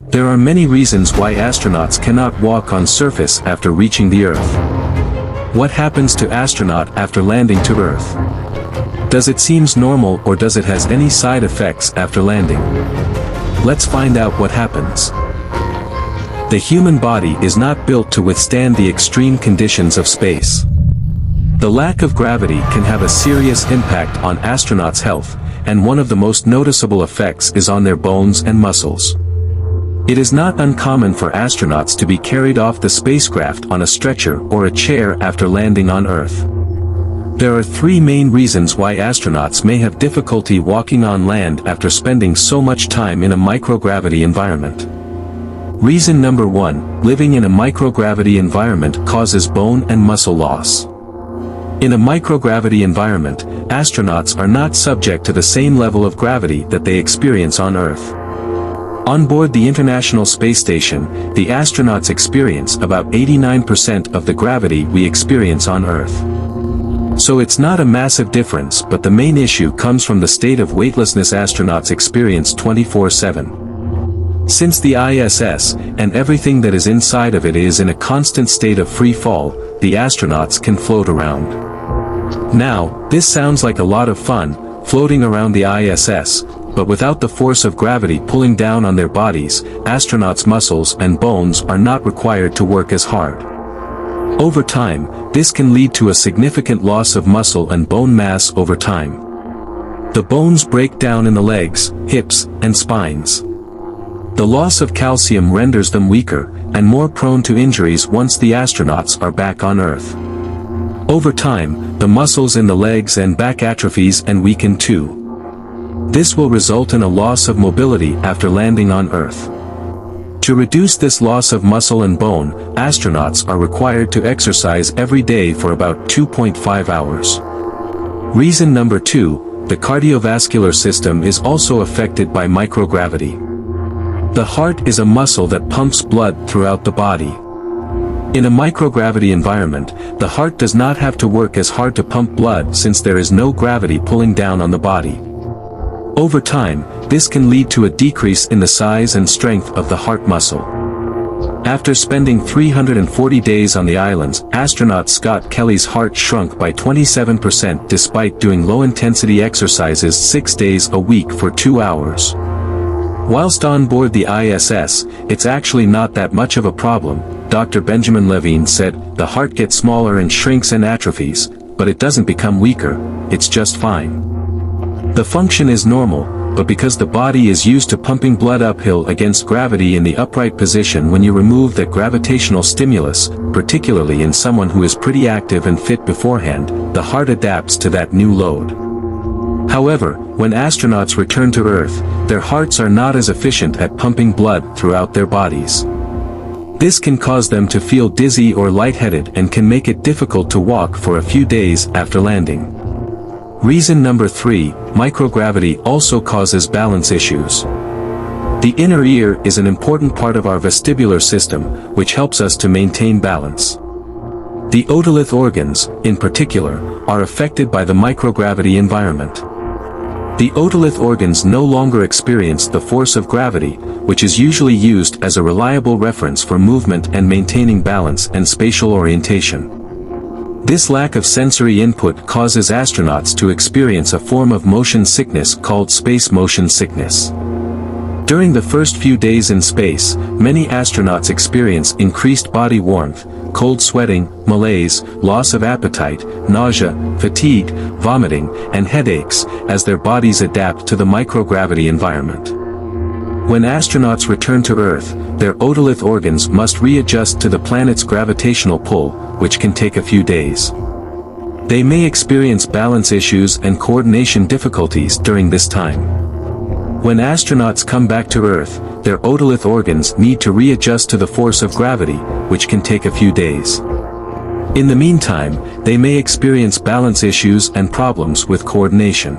There are many reasons why astronauts cannot walk on surface after reaching the Earth. What happens to astronaut after landing to Earth? Does it seems normal or does it has any side effects after landing? Let's find out what happens. The human body is not built to withstand the extreme conditions of space. The lack of gravity can have a serious impact on astronauts' health, and one of the most noticeable effects is on their bones and muscles. It is not uncommon for astronauts to be carried off the spacecraft on a stretcher or a chair after landing on Earth. There are three main reasons why astronauts may have difficulty walking on land after spending so much time in a microgravity environment. Reason number 1, living in a microgravity environment causes bone and muscle loss. In a microgravity environment, astronauts are not subject to the same level of gravity that they experience on Earth. On board the International Space Station, the astronauts experience about 89% of the gravity we experience on Earth. So it's not a massive difference, but the main issue comes from the state of weightlessness astronauts experience 24/7. Since the ISS, and everything that is inside of it is in a constant state of free fall, the astronauts can float around. Now, this sounds like a lot of fun, floating around the ISS, but without the force of gravity pulling down on their bodies, astronauts' muscles and bones are not required to work as hard. Over time, this can lead to a significant loss of muscle and bone mass over time. The bones break down in the legs, hips, and spines. The loss of calcium renders them weaker, and more prone to injuries once the astronauts are back on Earth. Over time, the muscles in the legs and back atrophies and weaken too. This will result in a loss of mobility after landing on Earth. To reduce this loss of muscle and bone, astronauts are required to exercise every day for about 2.5 hours. Reason number 2, the cardiovascular system is also affected by microgravity. The heart is a muscle that pumps blood throughout the body. In a microgravity environment, the heart does not have to work as hard to pump blood since there is no gravity pulling down on the body. Over time, this can lead to a decrease in the size and strength of the heart muscle. After spending 340 days on the islands, astronaut Scott Kelly's heart shrunk by 27% despite doing low-intensity exercises 6 days a week for 2 hours. Whilst on board the ISS, it's actually not that much of a problem, Dr. Benjamin Levine said. The heart gets smaller and shrinks and atrophies, but it doesn't become weaker, it's just fine. The function is normal, but because the body is used to pumping blood uphill against gravity in the upright position, when you remove that gravitational stimulus, particularly in someone who is pretty active and fit beforehand, the heart adapts to that new load. However, when astronauts return to Earth, their hearts are not as efficient at pumping blood throughout their bodies. This can cause them to feel dizzy or lightheaded and can make it difficult to walk for a few days after landing. Reason number 3, microgravity also causes balance issues. The inner ear is an important part of our vestibular system, which helps us to maintain balance. The otolith organs, in particular, are affected by the microgravity environment. The otolith organs no longer experience the force of gravity, which is usually used as a reliable reference for movement and maintaining balance and spatial orientation. This lack of sensory input causes astronauts to experience a form of motion sickness called space motion sickness. During the first few days in space, many astronauts experience increased body warmth, cold sweating, malaise, loss of appetite, nausea, fatigue, vomiting, and headaches, as their bodies adapt to the microgravity environment. When astronauts return to Earth, their otolith organs must readjust to the planet's gravitational pull, which can take a few days. They may experience balance issues and coordination difficulties during this time. When astronauts come back to Earth, their otolith organs need to readjust to the force of gravity, which can take a few days. In the meantime, they may experience balance issues and problems with coordination.